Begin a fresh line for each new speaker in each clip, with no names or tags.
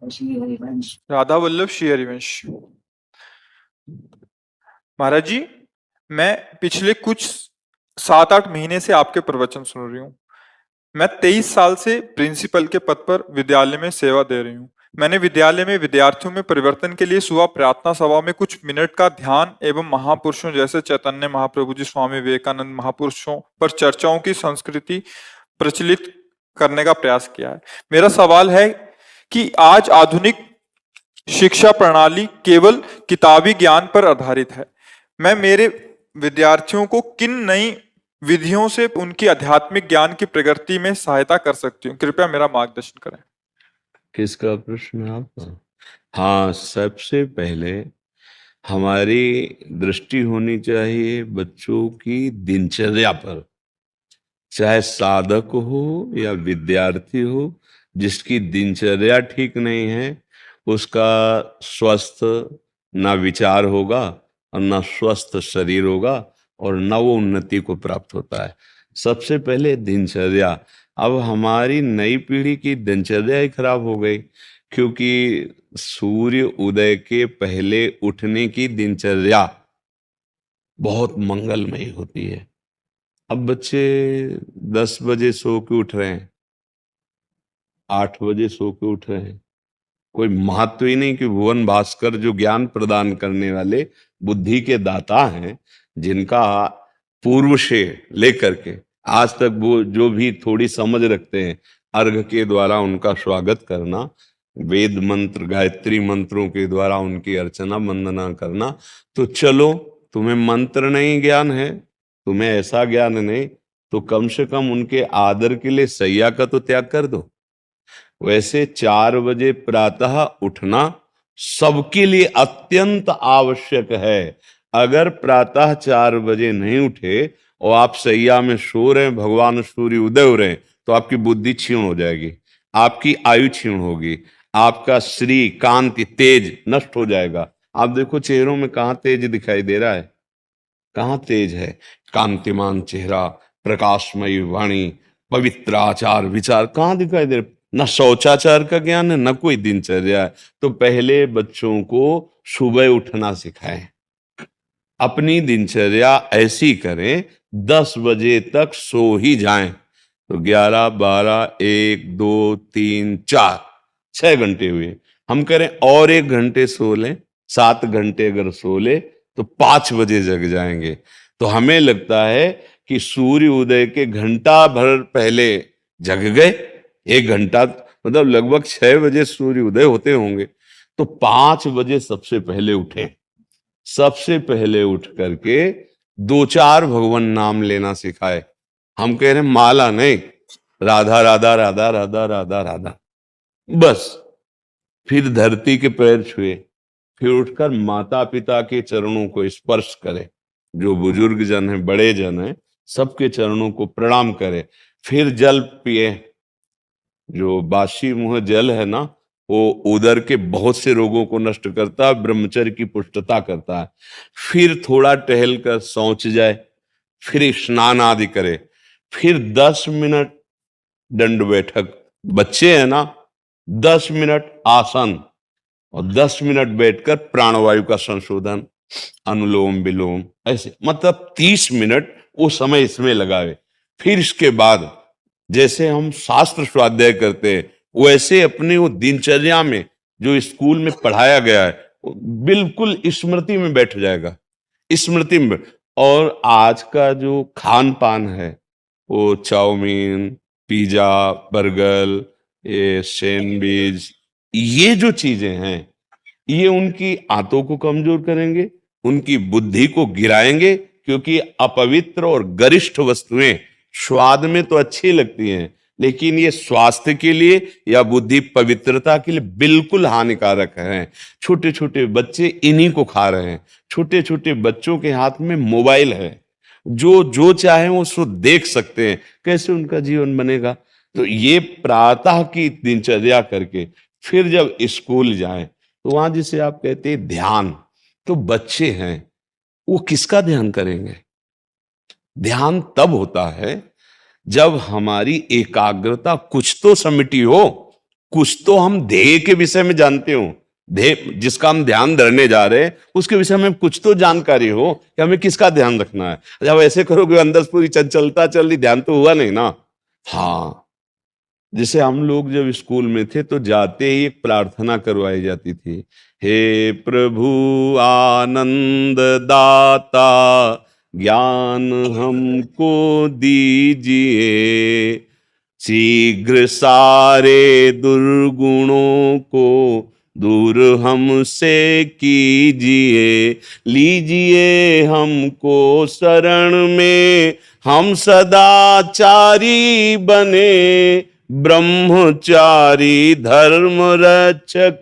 श्री हरिवंश।
राधा वल्लभ श्री हरिवंश। महाराज जी, मैं पिछले कुछ 7-8 महीने से आपके प्रवचन सुन रही हूँ। मैं 23 साल से प्रिंसिपल के पद पर विद्यालय में सेवा दे रही हूँ। मैंने विद्यालय में विद्यार्थियों में परिवर्तन के लिए सुबह प्रार्थना सभा में कुछ मिनट का ध्यान एवं महापुरुषों जैसे चैतन्य महाप्रभु जी, स्वामी विवेकानंद महापुरुषों पर चर्चाओं की संस्कृति प्रचलित करने का प्रयास किया है। मेरा सवाल है कि आज आधुनिक शिक्षा प्रणाली केवल किताबी ज्ञान पर आधारित है। मैं मेरे विद्यार्थियों को किन नई विधियों से उनकी आध्यात्मिक ज्ञान की प्रगति में सहायता कर सकती हूँ? कृपया मेरा मार्गदर्शन करें।
किसका प्रश्न है आपका? हाँ, सबसे पहले हमारी दृष्टि होनी चाहिए बच्चों की दिनचर्या पर। चाहे साधक हो या विद्यार्थी हो, जिसकी दिनचर्या ठीक नहीं है उसका स्वस्थ ना विचार होगा और ना स्वस्थ शरीर होगा और न वो उन्नति को प्राप्त होता है। सबसे पहले दिनचर्या। अब हमारी नई पीढ़ी की दिनचर्या ही खराब हो गई, क्योंकि सूर्य उदय के पहले उठने की दिनचर्या बहुत मंगलमयी होती है। अब बच्चे 10 बजे सो के उठ रहे हैं, 8 बजे सो के उठ रहे हैं। कोई महत्व ही नहीं कि भुवन भास्कर जो ज्ञान प्रदान करने वाले बुद्धि के दाता हैं, जिनका पूर्व से लेकर के आज तक वो जो भी थोड़ी समझ रखते हैं, अर्घ के द्वारा उनका स्वागत करना, वेद मंत्र गायत्री मंत्रों के द्वारा उनकी अर्चना वंदना करना। तो चलो, तुम्हें मंत्र नहीं ज्ञान है, तुम्हें ऐसा ज्ञान नहीं, तो कम से कम उनके आदर के लिए सैया का तो त्याग कर दो। वैसे 4 बजे प्रातः उठना सबके लिए अत्यंत आवश्यक है। अगर प्रातः 4 बजे नहीं उठे और आप सैया में सो रहे हैं, भगवान सूर्य उदय हो रहे हैं, तो आपकी बुद्धि क्षीण हो जाएगी, आपकी आयु क्षीण होगी, आपका श्री कांति तेज नष्ट हो जाएगा। आप देखो चेहरों में कहाँ तेज दिखाई दे रहा है? कहाँ तेज है? कांतिमान चेहरा, प्रकाशमयी वाणी, पवित्र आचार विचार कहाँ दिखाई दे रहे? न शौचाचार का ज्ञान है, न कोई दिनचर्या है। तो पहले बच्चों को सुबह उठना सिखाएं, अपनी दिनचर्या ऐसी करें 10 बजे तक सो ही जाएं। तो 11, 12, 1, 2, 3, 4, 6 घंटे हुए। हम करें और 1 घंटे सो लें, 7 घंटे अगर सो ले तो 5 बजे जग जाएंगे। तो हमें लगता है कि सूर्य उदय के घंटा भर पहले जग गए। 1 घंटा मतलब लगभग 6 बजे सूर्य उदय होते होंगे, तो 5 बजे सबसे पहले उठे। सबसे पहले उठ करके 2-4 भगवान नाम लेना सिखाए। हम कह रहे हैं माला नहीं, राधा राधा राधा राधा राधा राधा, बस। फिर धरती के पैर छुए, फिर उठकर माता पिता के चरणों को स्पर्श करे, जो बुजुर्ग जन है, बड़े जन है, सबके चरणों को प्रणाम करे। फिर जल पिए। जो बासी मुंह जल है ना, वो उदर के बहुत से रोगों को नष्ट करता है, ब्रह्मचर्य की पुष्टता करता है। फिर थोड़ा टहल कर शौच जाए, फिर स्नान आदि करे, फिर 10 मिनट दंड बैठक। बच्चे हैं ना, 10 मिनट आसन और 10 मिनट बैठकर प्राणवायु का संशोधन, अनुलोम विलोम, ऐसे मतलब 30 मिनट वो समय इसमें लगावे। फिर इसके बाद जैसे हम शास्त्र स्वाध्याय करते हैं, वैसे अपने वो दिनचर्या में जो स्कूल में पढ़ाया गया है वो बिल्कुल स्मृति में बैठ जाएगा, स्मृति में। और आज का जो खान पान है, वो चाउमीन, पिज्जा, बर्गर, ये सैंडविच, ये जो चीजें हैं, ये उनकी आंतों को कमजोर करेंगे, उनकी बुद्धि को गिराएंगे। क्योंकि अपवित्र और गरिष्ठ वस्तुएं स्वाद में तो अच्छी लगती हैं, लेकिन ये स्वास्थ्य के लिए या बुद्धि पवित्रता के लिए बिल्कुल हानिकारक हैं। छोटे छोटे बच्चे इन्हीं को खा रहे हैं। छोटे छोटे बच्चों के हाथ में मोबाइल है, जो जो चाहे वो उसको देख सकते हैं। कैसे उनका जीवन बनेगा? तो ये प्रातः की दिनचर्या करके फिर जब स्कूल जाएं, तो वहां जिसे आप कहते हैं ध्यान, तो बच्चे हैं वो किसका ध्यान करेंगे? ध्यान तब होता है जब हमारी एकाग्रता कुछ तो समिटी हो, कुछ तो हम ध्येय के विषय में जानते हो, ध्येय जिसका हम ध्यान धरने जा रहे हैं उसके विषय में कुछ तो जानकारी हो कि हमें किसका ध्यान रखना है। जब ऐसे करोगे अंदर से पूरी चंचलता चल रही, ध्यान तो हुआ नहीं ना। हाँ, जैसे हम लोग जब स्कूल में थे तो जाते ही एक प्रार्थना करवाई जाती थी, हे प्रभु आनंद दाता ज्ञान हमको दीजिए, शीघ्र सारे दुर्गुणों को दूर हमसे कीजिए, लीजिए हमको शरण में, हम सदाचारी बने, ब्रह्मचारी धर्म रक्षक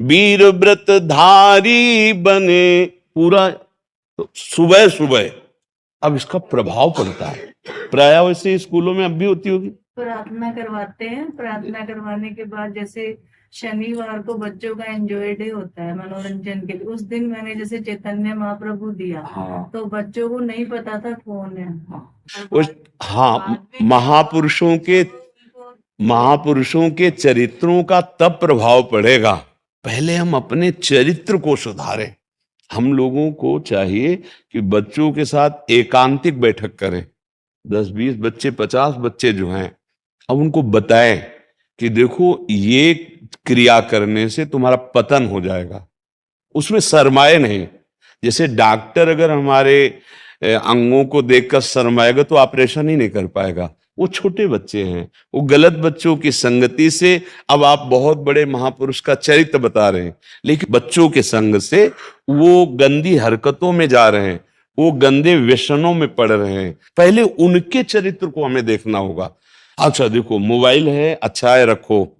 वीर व्रतधारी बने। पूरा तो सुबह सुबह अब इसका प्रभाव पड़ता है। प्राय वैसे स्कूलों में अब भी होती होगी।
प्रार्थना करवाते हैं, प्रार्थना करवाने के बाद जैसे शनिवार को बच्चों का एंजॉय डे होता है मनोरंजन के लिए, उस दिन मैंने जैसे चैतन्य महाप्रभु दिया।
हाँ।
तो बच्चों को नहीं पता था कौन है।
हाँ, महापुरुषों के चरित्रों का तब प्रभाव पड़ेगा, पहले हम अपने चरित्र को सुधारें। हम लोगों को चाहिए कि बच्चों के साथ एकांतिक बैठक करें, 10-20 बच्चे 50 बच्चे जो हैं, अब उनको बताएं कि देखो ये क्रिया करने से तुम्हारा पतन हो जाएगा, उसमें शर्माए नहीं। जैसे डॉक्टर अगर हमारे अंगों को देखकर शर्माएगा तो ऑपरेशन ही नहीं कर पाएगा। वो छोटे बच्चे हैं, वो गलत बच्चों की संगति से, अब आप बहुत बड़े महापुरुष का चरित्र बता रहे हैं लेकिन बच्चों के संग से वो गंदी हरकतों में जा रहे हैं, वो गंदे व्यसनों में पड़ रहे हैं। पहले उनके चरित्र को हमें देखना होगा। अच्छा देखो, मोबाइल है, अच्छा है रखो,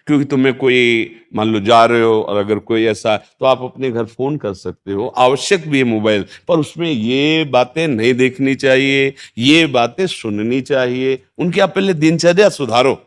क्योंकि तुम्हें कोई मान लो जा रहे हो और अगर कोई ऐसा तो आप अपने घर फोन कर सकते हो, आवश्यक भी है मोबाइल, पर उसमें ये बातें नहीं देखनी चाहिए, ये बातें सुननी चाहिए। उनकी आप पहले दिनचर्या सुधारो।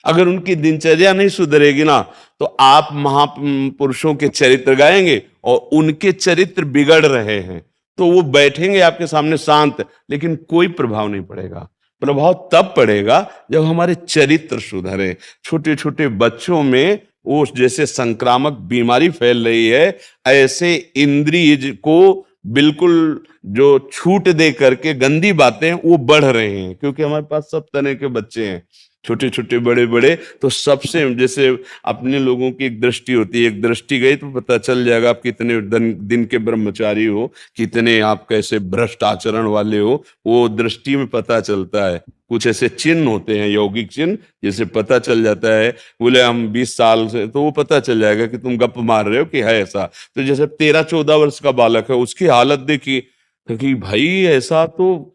अगर उनकी दिनचर्या नहीं सुधरेगी ना तो आप महापुरुषों के चरित्र गाएंगे और उनके चरित्र बिगड़ रहे हैं तो वो बैठेंगे आपके सामने शांत, लेकिन कोई प्रभाव नहीं पड़ेगा। प्रभाव तब पड़ेगा जब हमारे चरित्र सुधरे। छोटे छोटे बच्चों में वो जैसे संक्रामक बीमारी फैल रही है, ऐसे इंद्रिय को बिल्कुल जो छूट दे करके गंदी बातें वो बढ़ रहे हैं, क्योंकि हमारे पास सब तरह के बच्चे हैं, छोटे छोटे बड़े बड़े। तो सबसे जैसे अपने लोगों की एक दृष्टि होती है, एक दृष्टि गई तो पता चल जाएगा आप कितने दिन के ब्रह्मचारी हो, कितने आप कैसे भ्रष्ट आचरण वाले हो, वो दृष्टि में पता चलता है। कुछ ऐसे चिन्ह होते हैं, यौगिक चिन्ह, जैसे पता चल जाता है। बोले हम 20 साल से, तो वो पता चल जाएगा कि तुम गप मार रहे हो कि है ऐसा। तो जैसे 13-14 वर्ष का बालक है, उसकी हालत देखी कि भाई ऐसा, तो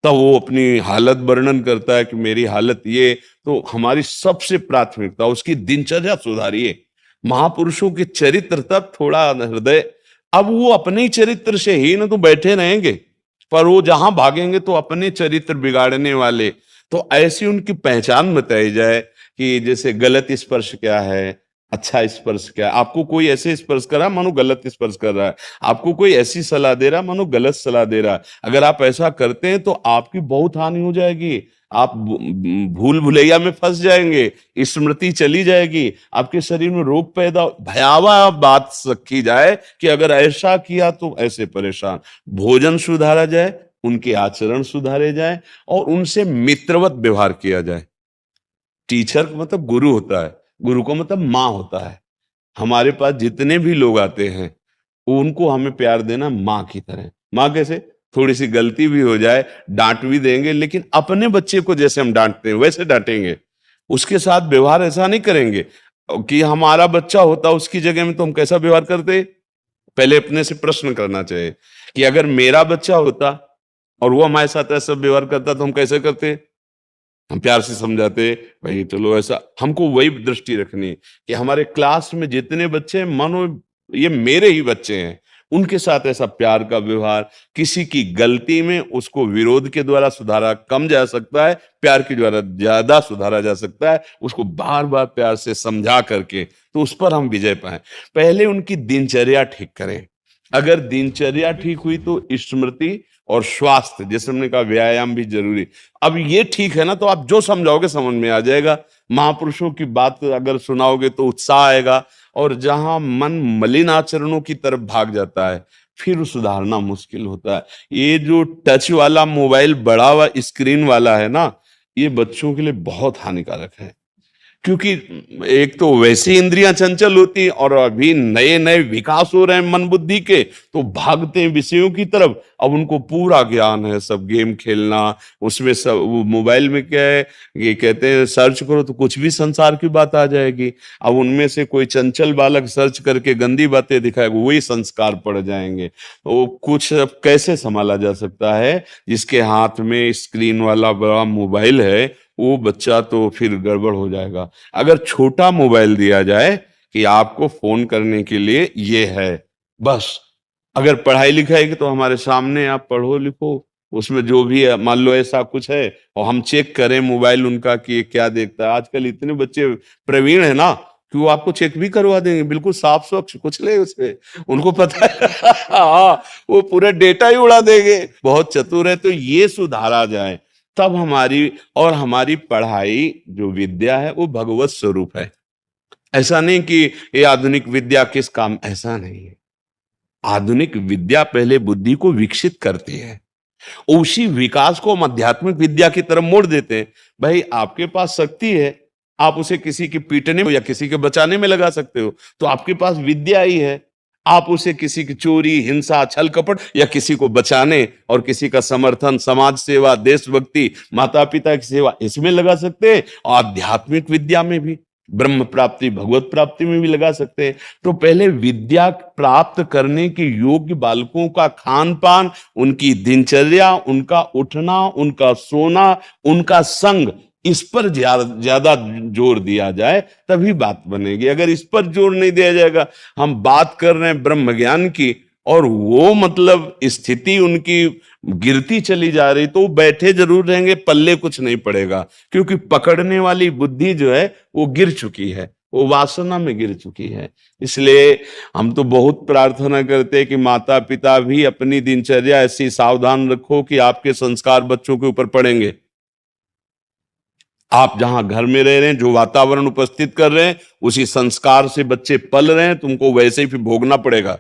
तब वो अपनी हालत वर्णन करता है कि मेरी हालत ये। तो हमारी सबसे प्राथमिकता उसकी दिनचर्या सुधारिए, महापुरुषों के चरित्र तक थोड़ा हृदय। अब वो अपने ही चरित्र से ही न तो बैठे रहेंगे, पर वो जहां भागेंगे तो अपने चरित्र बिगाड़ने वाले। तो ऐसी उनकी पहचान बताई जाए कि जैसे गलत स्पर्श क्या है, अच्छा स्पर्श क्या है। आपको कोई ऐसे स्पर्श कर रहा है मानो गलत स्पर्श कर रहा है, आपको कोई ऐसी सलाह दे रहा है मानो गलत सलाह दे रहा है। अगर आप ऐसा करते हैं तो आपकी बहुत हानि हो जाएगी, आप भूल भुलैया में फंस जाएंगे, स्मृति चली जाएगी, आपके शरीर में रोग पैदा। भयावह बात रखी जाए कि अगर ऐसा किया तो ऐसे परेशान। भोजन सुधारा जाए, उनके आचरण सुधारे जाए और उनसे मित्रवत व्यवहार किया जाए। टीचर का मतलब गुरु होता है, गुरु को मतलब माँ होता है। हमारे पास जितने भी लोग आते हैं उनको हमें प्यार देना माँ की तरह। माँ कैसे? थोड़ी सी गलती भी हो जाए डांट भी देंगे, लेकिन अपने बच्चे को जैसे हम डांटते हैं वैसे डांटेंगे। उसके साथ व्यवहार ऐसा नहीं करेंगे कि हमारा बच्चा होता उसकी जगह में तो हम कैसा व्यवहार करते। पहले अपने से प्रश्न करना चाहिए कि अगर मेरा बच्चा होता और वो हमारे साथ ऐसा व्यवहार करता तो हम कैसे करते। हम प्यार से समझाते, भाई चलो ऐसा। हमको वही दृष्टि रखनी कि हमारे क्लास में जितने बच्चे हैं मानो ये मेरे ही बच्चे हैं, उनके साथ ऐसा प्यार का व्यवहार। किसी की गलती में उसको विरोध के द्वारा सुधारा कम जा सकता है, प्यार के द्वारा ज्यादा सुधारा जा सकता है। उसको बार बार प्यार से समझा करके तो उस पर हम विजय पाए। पहले उनकी दिनचर्या ठीक करें, अगर दिनचर्या ठीक हुई तो स्मृति और स्वास्थ्य, जैसे हमने कहा व्यायाम भी जरूरी। अब ये ठीक है ना, तो आप जो समझाओगे समझ में आ जाएगा। महापुरुषों की बात अगर सुनाओगे तो उत्साह आएगा। और जहां मन मलिन आचरणों की तरफ भाग जाता है फिर सुधारना मुश्किल होता है। ये जो टच वाला मोबाइल बड़ा हुआ स्क्रीन वाला है ना, ये बच्चों के लिए बहुत हानिकारक है। क्योंकि एक तो वैसी इंद्रियां चंचल होती हैं और अभी नए नए विकास हो रहे हैं मन बुद्धि के, तो भागते हैं विषयों की तरफ। अब उनको पूरा ज्ञान है, सब गेम खेलना, उसमें सब वो मोबाइल में क्या है, ये कहते हैं सर्च करो तो कुछ भी संसार की बात आ जाएगी। अब उनमें से कोई चंचल बालक सर्च करके गंदी बातें दिखाएगा, वही संस्कार पड़ जाएंगे। तो कुछ अब कैसे संभाला जा सकता है? जिसके हाथ में स्क्रीन वाला बड़ा मोबाइल है वो बच्चा तो फिर गड़बड़ हो जाएगा। अगर छोटा मोबाइल दिया जाए कि आपको फोन करने के लिए ये है बस, अगर पढ़ाई लिखाई की तो हमारे सामने आप पढ़ो लिखो, उसमें जो भी है मान लो ऐसा कुछ है और हम चेक करें मोबाइल उनका कि ये क्या देखता है। आजकल इतने बच्चे प्रवीण है ना कि वो आपको चेक भी करवा देंगे, बिल्कुल साफ स्वच्छ कुछ ले उसमें, उनको पता है। हाँ, वो पूरा डेटा ही उड़ा देंगे, बहुत चतुर है। तो ये सुधारा जाए तब हमारी पढ़ाई जो विद्या है वो भगवत स्वरूप है। ऐसा नहीं कि ये आधुनिक विद्या किस काम, ऐसा नहीं है। आधुनिक विद्या पहले बुद्धि को विकसित करती है, उसी विकास को हम आध्यात्मिक विद्या की तरफ मोड़ देते हैं। भाई आपके पास शक्ति है, आप उसे किसी की पीटने में या किसी के बचाने में लगा सकते हो, तो आपके पास विद्या ही है। आप उसे किसी की चोरी, हिंसा, छल कपट या किसी को बचाने और किसी का समर्थन, समाज सेवा, देशभक्ति, माता पिता की सेवा, इसमें लगा सकते हैं। और आध्यात्मिक विद्या में भी, ब्रह्म प्राप्ति, भगवत प्राप्ति में भी लगा सकते हैं। तो पहले विद्या प्राप्त करने के योग्य बालकों का खान पान, उनकी दिनचर्या, उनका उठना, उनका सोना, उनका संग, इस पर ज्यादा जोर दिया जाए तभी बात बनेगी। अगर इस पर जोर नहीं दिया जाएगा, हम बात कर रहे हैं ब्रह्म ज्ञान की और वो मतलब स्थिति उनकी गिरती चली जा रही, तो बैठे जरूर रहेंगे, पल्ले कुछ नहीं पड़ेगा। क्योंकि पकड़ने वाली बुद्धि जो है वो गिर चुकी है, वो वासना में गिर चुकी है। इसलिए हम तो बहुत प्रार्थना करते हैं कि माता पिता भी अपनी दिनचर्या ऐसी सावधान रखो कि आपके संस्कार बच्चों के ऊपर पड़ेंगे। आप जहां घर में रह रहे हैं, जो वातावरण उपस्थित कर रहे हैं, उसी संस्कार से बच्चे पल रहे हैं, तुमको वैसे ही फिर भोगना पड़ेगा।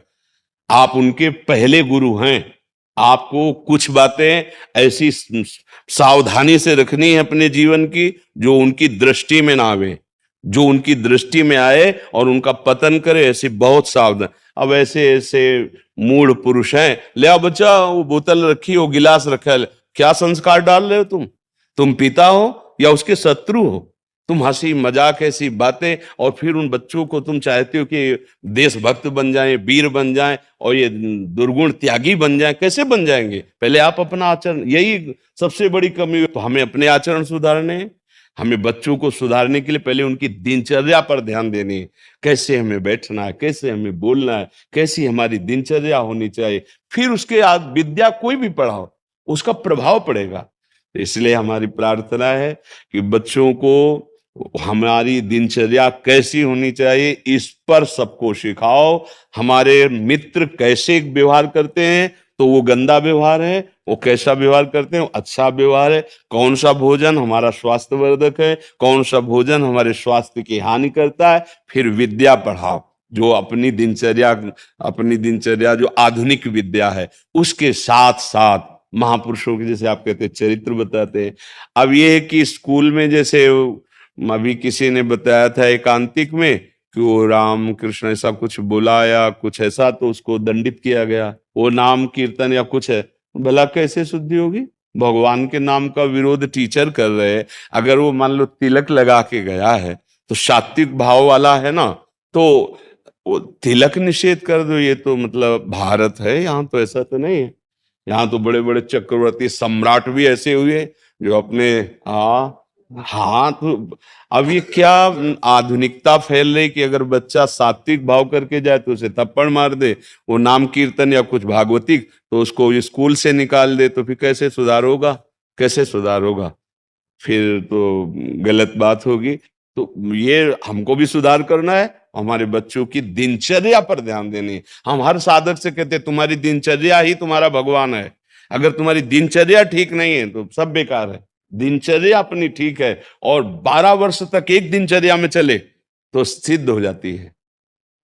आप उनके पहले गुरु हैं। आपको कुछ बातें ऐसी सावधानी से रखनी है अपने जीवन की जो उनकी दृष्टि में ना आवे, जो उनकी दृष्टि में आए और उनका पतन करे, ऐसी बहुत सावधान। अब ऐसे ऐसे मूढ़ पुरुष हैं, ले आओ बच्चा वो बोतल रखी, वो गिलास रखा है, क्या संस्कार डाल रहे हो तुम पिता हो या उसके शत्रु हो? तुम हंसी मजाक ऐसी बातें, और फिर उन बच्चों को तुम चाहते हो कि देशभक्त बन जाएं, वीर बन जाएं और ये दुर्गुण त्यागी बन जाएं। कैसे बन जाएंगे? पहले आप अपना आचरण, यही सबसे बड़ी कमी है। तो हमें अपने आचरण सुधारने हैं। हमें बच्चों को सुधारने के लिए पहले उनकी दिनचर्या पर ध्यान देनी है। कैसे हमें बैठना है, कैसे हमें बोलना है, कैसी हमारी दिनचर्या होनी चाहिए। फिर उसके बाद विद्या कोई भी पढ़ाओ, उसका प्रभाव पड़ेगा। इसलिए हमारी प्रार्थना है कि बच्चों को हमारी दिनचर्या कैसी होनी चाहिए इस पर सबको सिखाओ। हमारे मित्र कैसे व्यवहार करते हैं तो वो गंदा व्यवहार है, वो कैसा व्यवहार करते हैं वो अच्छा व्यवहार है। कौन सा भोजन हमारा स्वास्थ्यवर्धक है, कौन सा भोजन हमारे स्वास्थ्य की हानि करता है। फिर विद्या पढ़ाओ, जो अपनी दिनचर्या जो आधुनिक विद्या है उसके साथ साथ महापुरुषों के, जैसे आप कहते हैं, चरित्र बताते हैं। अब ये है कि स्कूल में, जैसे अभी किसी ने बताया था एकांतिक में कि वो राम कृष्ण ऐसा कुछ बोला या कुछ ऐसा, तो उसको दंडित किया गया। वो नाम कीर्तन या कुछ है, भला कैसे शुद्धि होगी? भगवान के नाम का विरोध टीचर कर रहे हैं। अगर वो मान लो तिलक लगा के गया है तो सात्विक भाव वाला है ना, तो वो तिलक निषेध कर दो। ये तो मतलब भारत है, यहाँ तो ऐसा तो नहीं है। यहाँ तो बड़े बड़े चक्रवर्ती सम्राट भी ऐसे हुए जो अपने हाँ तो अब ये क्या आधुनिकता फैल रही कि अगर बच्चा सात्विक भाव करके जाए तो उसे थप्पड़ मार दे, वो नाम कीर्तन या कुछ भागवतिक तो उसको स्कूल से निकाल दे, तो फिर कैसे सुधार होगा? कैसे सुधार होगा? फिर तो गलत बात होगी। तो ये हमको भी सुधार करना है, हमारे बच्चों की दिनचर्या पर ध्यान देनी है। हम हर साधक से कहते हैं तुम्हारी दिनचर्या ही तुम्हारा भगवान है। अगर तुम्हारी दिनचर्या ठीक नहीं है तो सब बेकार है। दिनचर्या अपनी ठीक है और 12 वर्ष तक एक दिनचर्या में चले तो सिद्ध हो जाती है।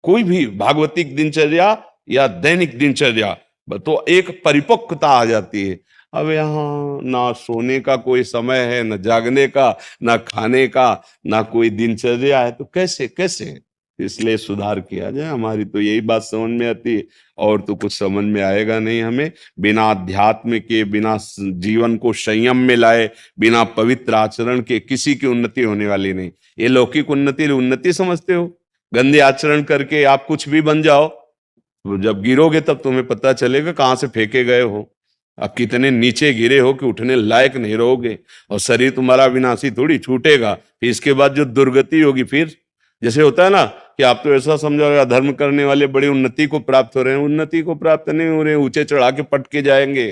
कोई भी भागवतिक दिनचर्या या दैनिक दिनचर्या तो एक परिपक्वता आ जाती है। अब यहाँ ना सोने का कोई समय है, ना जागने का, ना खाने का, ना कोई दिनचर्या है, तो कैसे कैसे? इसलिए सुधार किया जाए। हमारी तो यही बात समझ में आती है और तो कुछ समझ में आएगा नहीं हमें। बिना अध्यात्म के, बिना जीवन को संयम में लाए, बिना पवित्र आचरण के किसी की उन्नति होने वाली नहीं। ये लौकिक उन्नति समझते हो? गंदे आचरण करके आप कुछ भी बन जाओ, तो जब गिरोगे तब तुम्हें पता चलेगा कहाँ से फेंके गए हो, अब कितने नीचे गिरे हो कि उठने लायक नहीं रहोगे। और शरीर तुम्हारा विनाशी थोड़ी छूटेगा, फिर इसके बाद जो दुर्गति होगी, फिर जैसे होता है ना कि आप तो ऐसा समझो धर्म करने वाले बड़ी उन्नति को प्राप्त हो रहे हैं। उन्नति को प्राप्त नहीं हो रहे हैं, ऊंचे चढ़ा के पटके जाएंगे।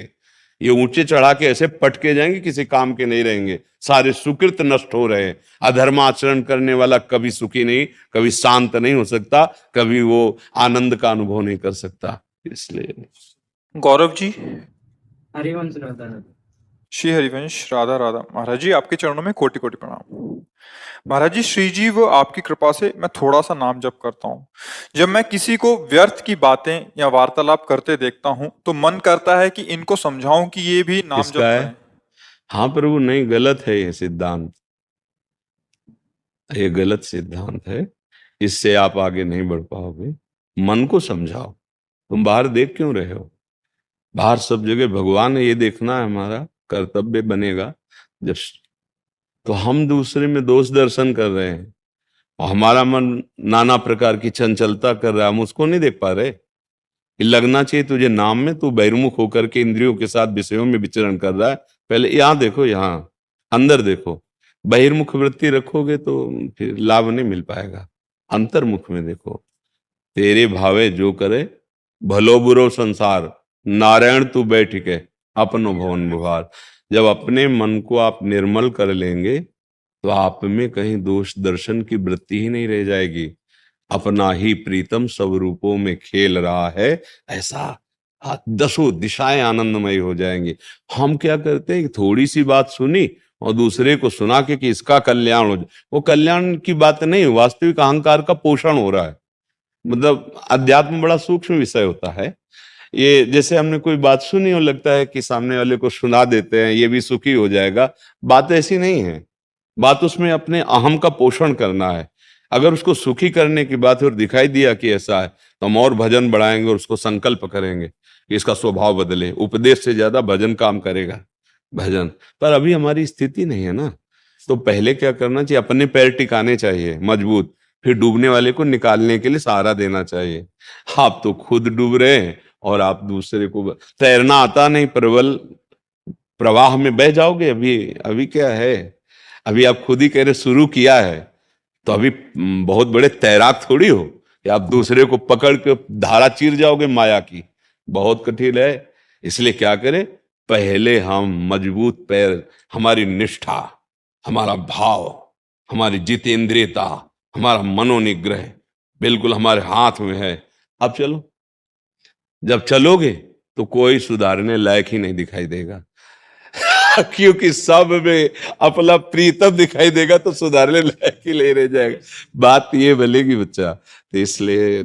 ये ऊंचे चढ़ा के ऐसे पटके जाएंगे, किसी काम के नहीं रहेंगे। सारे सुकृत नष्ट हो रहे हैं। अधर्म आचरण करने वाला कभी सुखी नहीं, कभी शांत नहीं हो सकता, कभी वो आनंद का अनुभव नहीं कर सकता। इसलिए
गौरव जी।
हरिवंश राधा राधा।
श्री हरिवंश राधा राधा। महाराज जी आपके चरणों में कोटि कोटि प्रणाम। महाराज जी, श्री जी व आपकी कृपा से मैं थोड़ा सा नाम जप करता हूँ। जब मैं किसी को व्यर्थ की बातें या वार्तालाप करते देखता हूँ तो मन करता है कि इनको समझाऊं कि ये भी नाम जप
किसका है?
करें।
हाँ प्रभु, नहीं, गलत है ये सिद्धांत। ये गलत सिद्धांत है, इससे आप आगे नहीं बढ़ पाओगे। मन को समझाओ। तुम बाहर देख क्यों रहे हो? बाहर सब जगह भगवान है, ये देखना है हमारा कर्तव्य बनेगा। जब तो हम दूसरे में दोष दर्शन कर रहे हैं और हमारा मन नाना प्रकार की चंचलता कर रहा है, हम उसको नहीं देख पा रहे। ये लगना चाहिए तुझे नाम में, तू बहिर्मुख होकर के इंद्रियों के साथ विषयों में विचरण कर रहा है। पहले यहाँ देखो, यहाँ अंदर देखो। बहिर्मुख वृत्ति रखोगे तो फिर लाभ नहीं मिल पाएगा। अंतर्मुख में देखो। तेरे भावे जो करे, भलो बुरो संसार, नारायण तू बैठ के अपनो भवन बुहार। जब अपने मन को आप निर्मल कर लेंगे तो आप में कहीं दोष दर्शन की वृत्ति ही नहीं रह जाएगी। अपना ही प्रीतम सब रूपों में खेल रहा है, ऐसा दसों दिशाएं आनंदमयी हो जाएंगी। हम क्या करते हैं, थोड़ी सी बात सुनी और दूसरे को सुना के कि इसका कल्याण हो जाए। वो कल्याण की बात नहीं, वास्तविक अहंकार का पोषण हो रहा है। मतलब अध्यात्म बड़ा सूक्ष्म विषय होता है। ये जैसे हमने कोई बात सुनी और लगता है कि सामने वाले को सुना देते हैं, ये भी सुखी हो जाएगा। बात ऐसी नहीं है। बात उसमें अपने अहम का पोषण करना है। अगर उसको सुखी करने की बात है और दिखाई दिया कि ऐसा है, तो हम और भजन बढ़ाएंगे और उसको संकल्प करेंगे कि इसका स्वभाव बदले। उपदेश से ज्यादा भजन काम करेगा, भजन। पर अभी हमारी स्थिति नहीं है ना। तो पहले क्या करना चाहिए, अपने पैर टिकाने चाहिए मजबूत, फिर डूबने वाले को निकालने के लिए सहारा देना चाहिए। आप तो खुद डूब रहे हैं और आप दूसरे को, तैरना आता नहीं, प्रबल प्रवाह में बह जाओगे। अभी क्या है, अभी आप खुद ही कह रहे शुरू किया है, तो अभी बहुत बड़े तैराक थोड़ी हो कि आप दूसरे को पकड़ के धारा चीर जाओगे माया की। बहुत कठिन है। इसलिए क्या करें, पहले हम मजबूत पैर, हमारी निष्ठा, हमारा भाव, हमारी जितेंद्रियता, हमारा मनोनिग्रह बिल्कुल हमारे हाथ में है। अब चलो। जब चलोगे तो कोई सुधारने लायक ही नहीं दिखाई देगा क्योंकि सब में अपना प्रीतम दिखाई देगा तो सुधारने लायक ही नहीं रह जाएगा। बात ये बनेगी बच्चा। तो इसलिए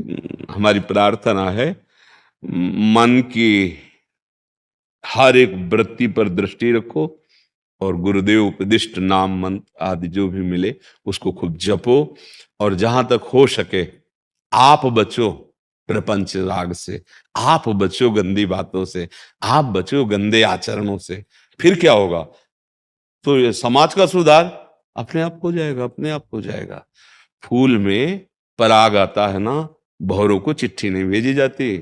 हमारी प्रार्थना है, मन की हर एक वृत्ति पर दृष्टि रखो और गुरुदेव उपदिष्ट नाम मंत्र आदि जो भी मिले उसको खूब जपो। और जहां तक हो सके आप बचो प्रपंच राग से, आप बचो गंदी बातों से, आप बचो गंदे आचरणों से। फिर क्या होगा, तो ये समाज का सुधार अपने आप हो जाएगा, अपने आप हो जाएगा। फूल में पराग आता है ना, भौरों को चिट्ठी नहीं भेजी जाती,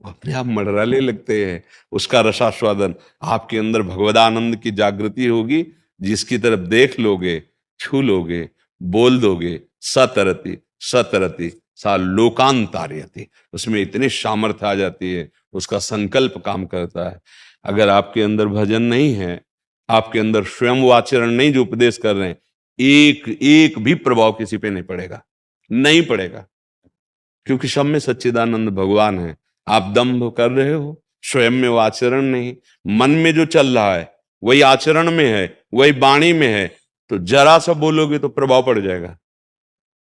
अपने आप मडराने लगते हैं। उसका रसास्वादन आपके अंदर भगवदानंद की जागृति होगी। जिसकी तरफ देख लोगे, छू लोगे, बोल दोगे, सतरति सतरति सा लोकांतार्यति, उसमें इतनी सामर्थ्य आ जाती है, उसका संकल्प काम करता है। अगर आपके अंदर भजन नहीं है, आपके अंदर स्वयं वो आचरण नहीं जो उपदेश कर रहे हैं, एक एक भी प्रभाव किसी पे नहीं पड़ेगा, नहीं पड़ेगा। क्योंकि सब में सच्चिदानंद भगवान है। आप दंभ कर रहे हो, स्वयं में वो आचरण नहीं, मन में जो चल रहा है वही आचरण में है, वही वाणी में है, तो जरा सा बोलोगे तो प्रभाव पड़ जाएगा।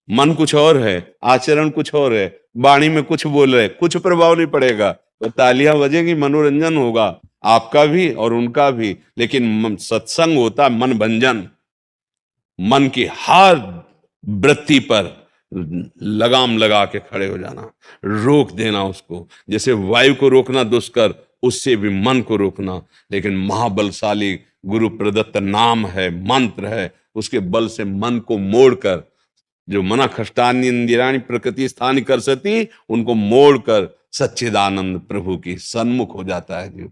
मन कुछ और है, आचरण कुछ और है, वाणी में कुछ बोल रहे, कुछ प्रभाव नहीं पड़ेगा। तो तालियां बजेंगी, मनोरंजन होगा आपका भी और उनका भी, लेकिन सत्संग होता है मन भंजन। मन की हर वृत्ति पर लगाम लगा के खड़े हो जाना, रोक देना उसको। जैसे वायु को रोकना दुष्कर, उससे भी मन को रोकना। लेकिन महाबलशाली गुरु प्रदत्त नाम है, मंत्र है, उसके बल से मन को मोड़कर, जो मना खष्टानी इंदिराणी प्रकृति स्थानी कर सती, उनको मोड़कर सच्चिदानंद प्रभु की सन्मुख हो जाता है। जो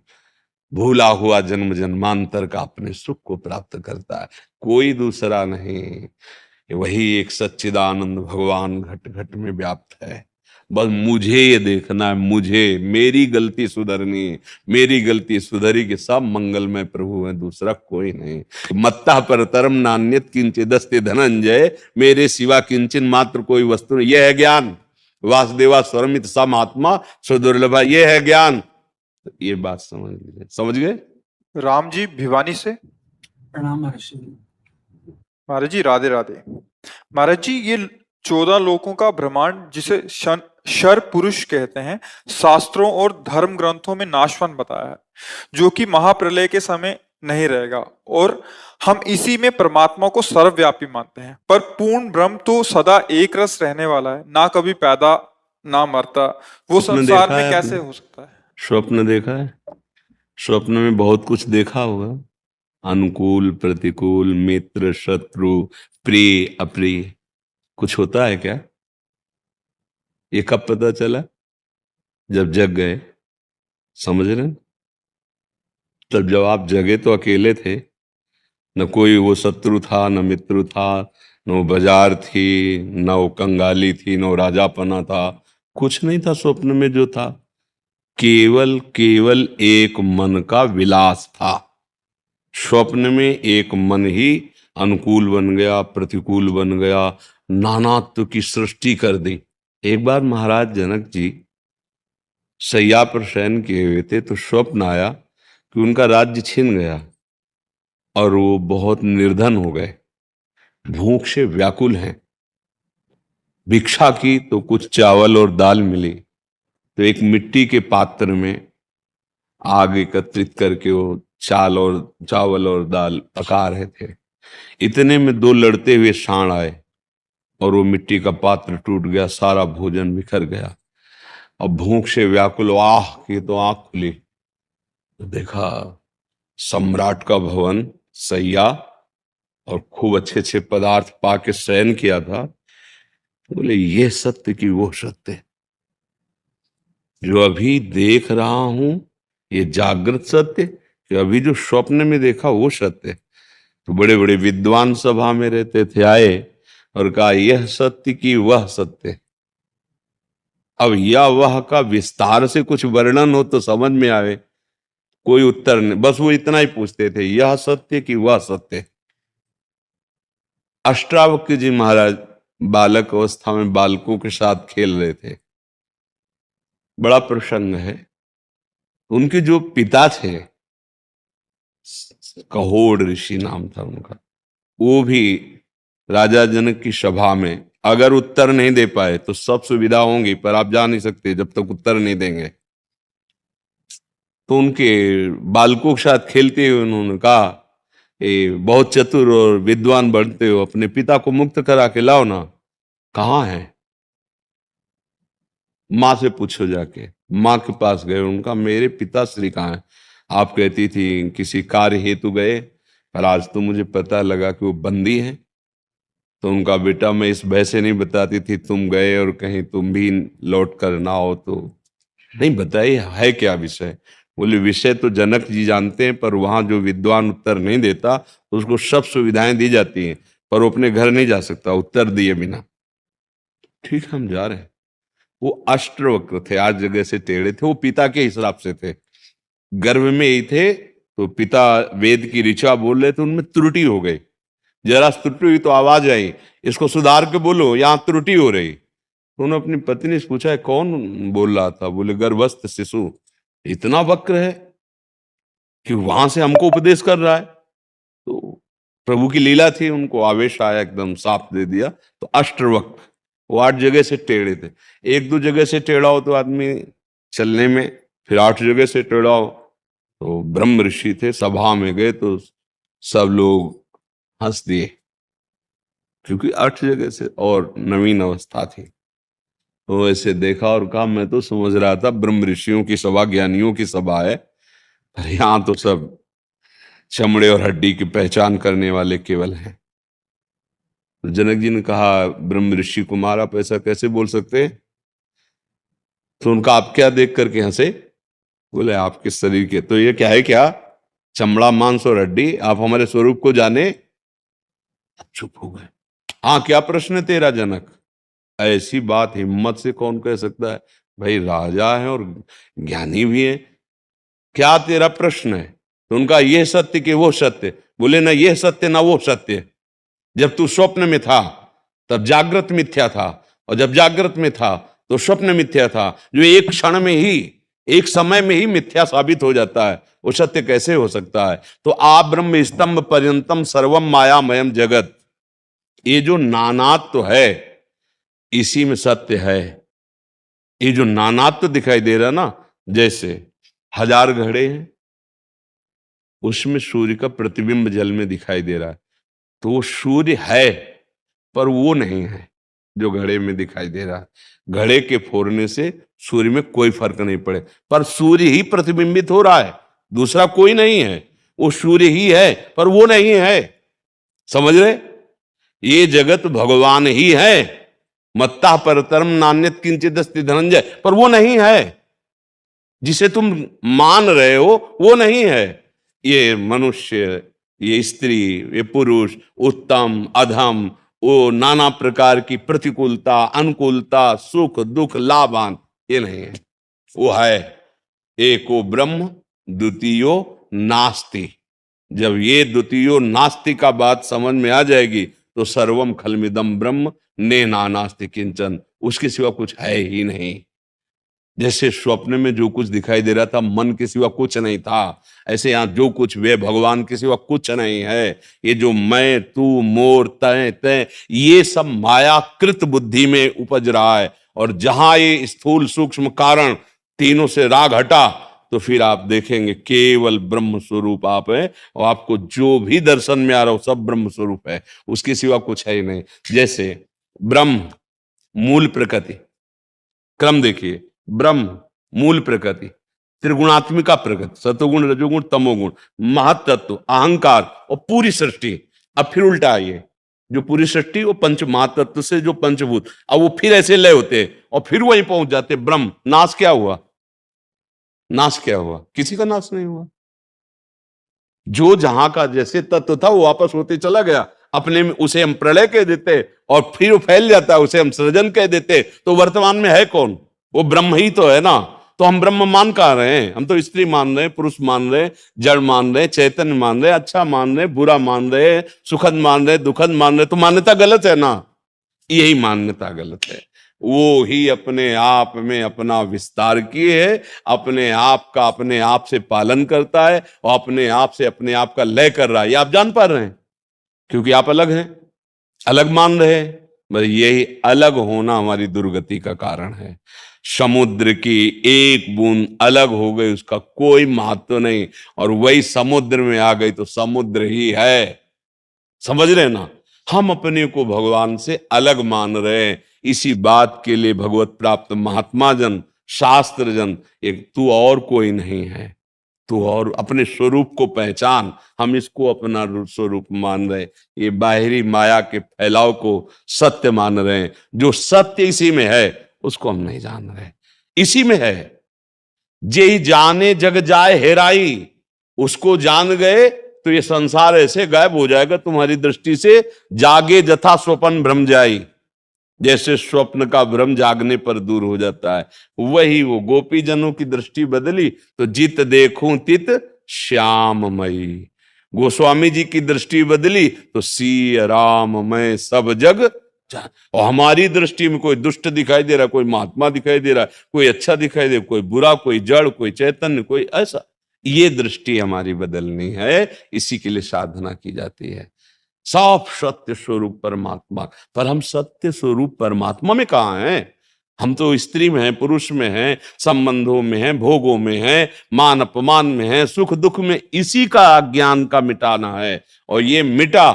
भूला हुआ जन्म जन्मांतर का अपने सुख को प्राप्त करता है, कोई दूसरा नहीं, वही एक सच्चिदानंद भगवान घट घट में व्याप्त है। बस मुझे ये देखना है, मुझे मेरी गलती सुधरनी, मेरी गलती सुधरी के सब मंगलमय प्रभु है, दूसरा कोई नहीं। मत्ता परतरम नान्यत किंचिदस्ति धनंजय, मेरे सिवा किंचन मात्र कोई वस्तु नहीं। यह है ज्ञान। वासुदेवा स्वरमित सम आत्मा सुदुर्लभा, ये है ज्ञान। तो ये बात समझ लीजिए, समझ गए।
राम जी भिवानी से।
प्रणाम महर्षि।
महाराज जी राधे राधे। महाराज जी, ये 14 लोकों का ब्रह्मांड, जिसे शर पुरुष कहते हैं, शास्त्रों और धर्म ग्रंथों में नाशवान बताया है, जो कि महाप्रलय के समय नहीं रहेगा, और हम इसी में परमात्मा को सर्वव्यापी मानते हैं। पर पूर्ण ब्रह्म तो सदा एक रस रहने वाला है, ना कभी पैदा ना मरता, वो
स्वप्न
संसार
देखा
में
है
कैसे
आपने?
हो सकता है?
स्वप्न देखा है? स्वप्न में बहुत कुछ देखा होगा, अनुकूल प्रतिकूल, मित्र शत्रु, प्रिय अप्रिय, कुछ होता है क्या? ये कब पता चला? जब जग गए, समझ रहे हैं? तब जब आप जगे तो अकेले थे, न कोई वो शत्रु था, न मित्र था, न वो बाजार थी, न वो कंगाली थी, न वो राजापना था, कुछ नहीं था स्वप्न में। जो था केवल केवल एक मन का विलास था। स्वप्न में एक मन ही अनुकूल बन गया, प्रतिकूल बन गया, नानात्व की सृष्टि कर दी। एक बार महाराज जनक जी शैया पर शयन किए हुए थे, तो स्वप्न आया कि उनका राज्य छिन गया और वो बहुत निर्धन हो गए, भूख से व्याकुल हैं। भिक्षा की तो कुछ चावल और दाल मिली, तो एक मिट्टी के पात्र में आग एकत्रित करके वो चावल और दाल पका रहे थे। इतने में 2 लड़ते हुए सांड आए और वो मिट्टी का पात्र टूट गया, सारा भोजन बिखर गया। अब भूख से व्याकुल आह की तो आंख खुली, तो देखा सम्राट का भवन, सैया और खूब अच्छे अच्छे पदार्थ पाके शयन किया था। बोले ये सत्य की वो सत्य जो अभी देख रहा हूं, ये जागृत सत्य, कि अभी जो स्वप्न में देखा वो सत्य। तो बड़े बड़े विद्वान सभा में रहते थे, आए और कहा यह सत्य की वह सत्य। अब यह वह का विस्तार से कुछ वर्णन हो तो समझ में आवे, कोई उत्तर नहीं, बस वो इतना ही पूछते थे, यह सत्य की वह सत्य। अष्टावक्र जी महाराज बालक अवस्था में बालकों के साथ खेल रहे थे। बड़ा प्रसंग है। उनके जो पिता थे, कहोड़ ऋषि नाम था उनका, वो भी राजा जनक की सभा में अगर उत्तर नहीं दे पाए तो सब सुविधा होंगी, पर आप जा नहीं सकते जब तक उत्तर नहीं देंगे। तो उनके बालकों के साथ खेलते हुए उन्होंने कहा, बहुत चतुर और विद्वान बनते हो, अपने पिता को मुक्त करा के लाओ ना। कहाँ है? माँ से पूछो जाके। माँ के पास गए, उनका मेरे पिताश्री कहाँ है? आप कहती थी किसी कार्य हेतु गए, पर आज तो मुझे पता लगा कि वो बंदी हैं। तो उनका बेटा मैं इस भय से नहीं बताती थी तुम गए और कहीं तुम भी लौट कर ना हो तो। नहीं बताइए है क्या विषय? बोले विषय तो जनक जी जानते हैं, पर वहां जो विद्वान उत्तर नहीं देता तो उसको सब सुविधाएं दी जाती हैं, पर वो अपने घर नहीं जा सकता उत्तर दिए बिना। ठीक हम जा रहे हैं। वो अष्टवक्र थे, आज जगह से टेढ़े थे, वो पिता के हिसाब से थे, गर्भ में ही थे। तो पिता वेद की ऋचा बोल रहे थे, उनमें त्रुटि हो गई, जरा त्रुटि हुई तो आवाज आई, इसको सुधार के बोलो, यहां त्रुटि हो रही। तो उन्होंने अपनी पत्नी से पूछा, कौन बोल रहा था? बोले गर्भस्थ शिशु इतना वक्र है कि वहां से हमको उपदेश कर रहा है। तो प्रभु की लीला थी, उनको आवेश आया, एकदम साफ दे दिया। तो अष्टवक्र, वो 8 जगह से टेढ़े थे। 1-2 जगह से टेढ़ा हो तो आदमी चलने में, फिर 8 जगह से टेढ़ा हो। तो ब्रह्म ऋषि थे, सभा में गए तो सब लोग हंस दिए, क्योंकि 8 जगह से और नवीन अवस्था थी। तो ऐसे देखा और कहा, मैं तो समझ रहा था ब्रह्म ऋषियों की सभा, ज्ञानियों की सभा है, पर यहाँ तो सब चमड़े और हड्डी की पहचान करने वाले केवल हैं। तो जनक जी ने कहा, ब्रह्म ऋषि कुमार आप ऐसा कैसे बोल सकते हैं? तो उनका आप क्या देख करके हंसे? बोले आपके शरीर के तो ये क्या है, क्या चमड़ा मांस और हड्डी, आप हमारे स्वरूप को जाने? चुप हो गए। हाँ, क्या प्रश्न है तेरा जनक? ऐसी बात हिम्मत से कौन कह सकता है? भाई राजा है और ज्ञानी भी है, क्या तेरा प्रश्न है? तो उनका ये सत्य कि वो सत्य। बोले ना ये सत्य ना वो सत्य। जब तू स्वप्न में था तब जागृत मिथ्या था, और जब जागृत में था तो स्वप्न मिथ्या था। जो एक क्षण में ही, एक समय में ही मिथ्या साबित हो जाता है, वो सत्य कैसे हो सकता है? तो आप ब्रह्म स्तंभ पर्यंतम सर्वम मायामयम जगत, ये जो नानात्व है इसी में सत्य है। ये जो नानात्व दिखाई दे रहा ना, जैसे 1000 घड़े हैं, उसमें सूर्य का प्रतिबिंब जल में दिखाई दे रहा है, तो वो सूर्य है पर वो नहीं है जो घड़े में दिखाई दे रहा है। घड़े के फोड़ने से सूर्य में कोई फर्क नहीं पड़े, पर सूर्य ही प्रतिबिंबित हो रहा है, दूसरा कोई नहीं है। वो सूर्य ही है पर वो नहीं है। समझ रहे? ये जगत भगवान ही है। मत्ता परतरम नान्यत किंचित अस्ति धनंजय, पर वो नहीं है। जिसे तुम मान रहे हो वो नहीं है। ये मनुष्य, ये स्त्री, ये पुरुष, उत्तम अधम, वो नाना प्रकार की प्रतिकूलता अनुकूलता, सुख दुख लाभान, ये नहीं है। वो है एको ब्रह्म द्वितीयो नास्ति। जब ये द्वितीयो नास्ति का बात समझ में आ जाएगी तो सर्वम खलमिदम ब्रह्म ने नास्ति किंचन, उसके सिवा कुछ है ही नहीं। जैसे स्वप्न में जो कुछ दिखाई दे रहा था मन के सिवा कुछ नहीं था, ऐसे यहां जो कुछ वे भगवान के सिवा कुछ नहीं है। ये जो मैं तू मोर तय तय, ये सब मायाकृत बुद्धि में उपज रहा है। और जहां ये स्थूल सूक्ष्म कारण तीनों से राग हटा तो फिर आप देखेंगे केवल ब्रह्म स्वरूप आप है, और आपको जो भी दर्शन में आ रहा हो सब ब्रह्म स्वरूप है, उसके सिवा कुछ है ही नहीं। जैसे ब्रह्म मूल प्रकृति, क्रम देखिए, ब्रह्म मूल प्रकृति, त्रिगुणात्मिका प्रकृति, सतोगुण रजोगुण तमोगुण, महत्त्व अहंकार और पूरी सृष्टि। अब फिर उल्टा आइए, जो पूरी सृष्टि वो पंच महातत्व से जो पंचभूत, अब वो फिर ऐसे लय होते और फिर वहीं पहुंच जाते ब्रह्म। नाश क्या हुआ? नाश क्या हुआ? किसी का नाश नहीं हुआ। जो जहां का जैसे तत्व था वो वापस होते चला गया अपने में। उसे हम प्रलय कह देते और फिर वो फैल जाता है, उसे हम सृजन कह देते। तो वर्तमान में है कौन? वो ब्रह्म ही तो है ना। तो हम ब्रह्म मान कहाँ रहे हैं? हम तो स्त्री मान रहे हैं, पुरुष मान रहे हैं, जड़ मान रहे हैं, चैतन्य मान रहे हैं, अच्छा मान रहे हैं, बुरा मान रहे हैं, सुखद मान रहे हैं, दुखद मान रहे हैं। तो मान्यता गलत है ना। यही मान्यता गलत है। वो ही अपने आप में अपना विस्तार किए है, अपने आप का अपने आप से पालन करता है और अपने आप से अपने आप का लय कर रहा है। ये आप जान पा रहे हैं, क्योंकि आप अलग हैं, अलग मान रहे हैं। बस यही अलग होना हमारी दुर्गति का कारण है। समुद्र की एक बूंद अलग हो गई, उसका कोई महत्व नहीं, और वही समुद्र में आ गई तो समुद्र ही है। समझ रहे ना? हम अपने को भगवान से अलग मान रहे हैं। इसी बात के लिए भगवत प्राप्त महात्मा जन, शास्त्र जन, एक तू और कोई नहीं है, तू और अपने स्वरूप को पहचान। हम इसको अपना स्वरूप मान रहे, ये बाहरी माया के फैलाव को सत्य मान रहे हैं। जो सत्य इसी में है उसको हम नहीं जान रहे। इसी में है। जे जाने जग जाए हेराई, उसको जान गए तो ये संसार ऐसे गायब हो जाएगा तुम्हारी दृष्टि से। जागे जथा स्वप्न भ्रम जाई, जैसे स्वप्न का भ्रम जागने पर दूर हो जाता है, वही वो गोपी जनों की दृष्टि बदली तो जित देखूं तित श्याममयी। गोस्वामी जी की दृष्टि बदली तो सी राम मैं सब जग और हमारी दृष्टि में कोई दुष्ट दिखाई दे रहा, कोई महात्मा दिखाई दे रहा, कोई अच्छा दिखाई दे, कोई बुरा, कोई जड़, कोई चैतन्य, कोई ऐसा, ये दृष्टि हमारी बदलनी है। इसी के लिए साधना की जाती है। साफ सत्य स्वरूप परमात्मा, पर हम सत्य स्वरूप परमात्मा में कहाँ हैं? हम तो स्त्री में हैं, पुरुष में हैं, संबंधों में हैं, भोगों में हैं, मान अपमान में हैं, सुख दुख में। इसी का अज्ञान का मिटाना है, और ये मिटा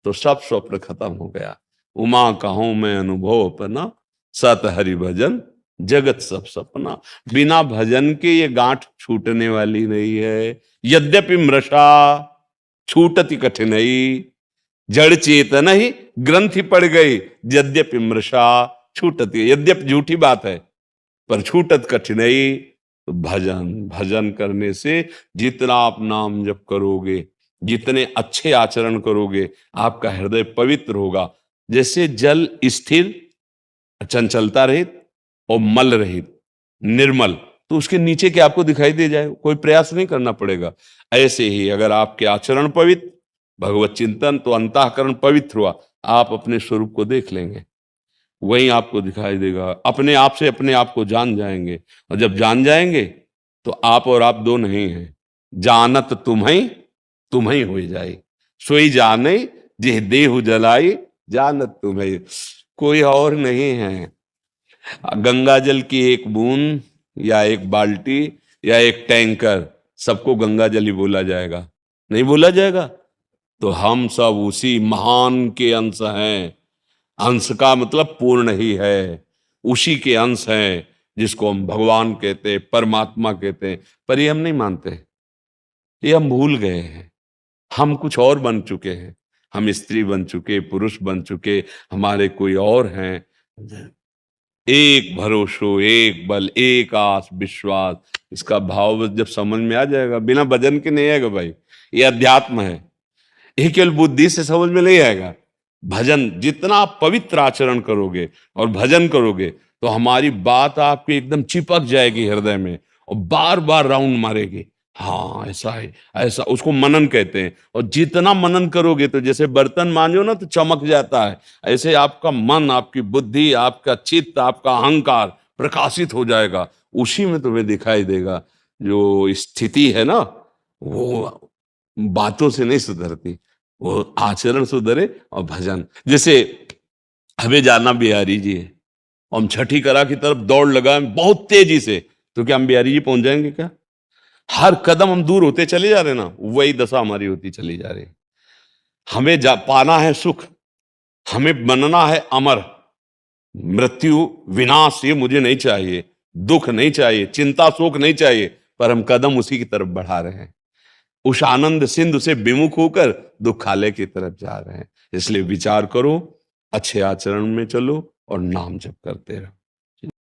तो सब स्वप्न खत्म हो गया। उमा कहूं मैं अनुभव अपना, सत हरि भजन जगत सब सपना। बिना भजन के ये गांठ छूटने वाली नहीं है। यद्यपि मृषा छूटति कठिनई, जड़ चेतन ही ग्रंथि पड़ गई। यद्यपि मृषा छूटति, यद्यपि झूठी बात है, पर छूटत कठिनई। तो भजन, भजन करने से जितना आप नाम जप करोगे, जितने अच्छे आचरण करोगे, आपका हृदय पवित्र होगा। जैसे जल स्थिर, चंचलता रहित और मल रहित, निर्मल, तो उसके नीचे के आपको दिखाई दे जाए, कोई प्रयास नहीं करना पड़ेगा। ऐसे ही अगर आपके आचरण पवित्र, भगवत चिंतन, तो अंतःकरण पवित्र हुआ, आप अपने स्वरूप को देख लेंगे, वही आपको दिखाई देगा। अपने आप से अपने आप को जान जाएंगे, और जब जान जाएंगे तो आप और आप दो नहीं हैं। जानत तुम्हें हो जाए, सोई जाने जे देहु जलाई, जानत तुम्हें, कोई और नहीं है। गंगा जल की एक बूंद या एक बाल्टी या एक टैंकर, सबको गंगा जल ही बोला जाएगा? नहीं बोला जाएगा। तो हम सब उसी महान के अंश हैं। अंश का मतलब पूर्ण ही है, उसी के अंश हैं, जिसको हम भगवान कहते हैं, परमात्मा कहते हैं। पर ये हम नहीं मानते, ये हम भूल गए हैं। हम कुछ और बन चुके हैं, हम स्त्री बन चुके, पुरुष बन चुके, हमारे कोई और हैं। एक भरोसो, एक बल, एक आस विश्वास, इसका भाव जब समझ में आ जाएगा, बिना भजन के नहीं आएगा भाई। ये अध्यात्म है, ये केवल बुद्धि से समझ में नहीं आएगा। भजन, जितना आप पवित्र आचरण करोगे और भजन करोगे, तो हमारी बात आपके एकदम चिपक जाएगी हृदय में, और बार बार राउंड मारेगी। हाँ ऐसा है, ऐसा, उसको मनन कहते हैं। और जितना मनन करोगे, तो जैसे बर्तन मांजो ना तो चमक जाता है, ऐसे आपका मन, आपकी बुद्धि, आपका चित्त, आपका अहंकार प्रकाशित हो जाएगा। उसी में तुम्हें दिखाई देगा। जो स्थिति है ना, वो बातों से नहीं सुधरती, वो आचरण सुधरे और भजन। जैसे हमें जाना बिहारी जी है, हम छठी कला की तरफ दौड़ लगाए बहुत तेजी से, तो क्या हम बिहारी जी पहुंच जाएंगे क्या? हर कदम हम दूर होते चले जा रहे ना, वही दशा हमारी होती चली जा रही। हमें पाना है सुख, हमें बनना है अमर। मृत्यु, विनाश ये मुझे नहीं चाहिए, दुख नहीं चाहिए, चिंता शोक नहीं चाहिए, पर हम कदम उसी की तरफ बढ़ा रहे हैं। उस आनंद सिंधु से विमुख होकर दुखालय की तरफ जा रहे हैं। इसलिए विचार करो, अच्छे आचरण में चलो और नाम जप करते रहो।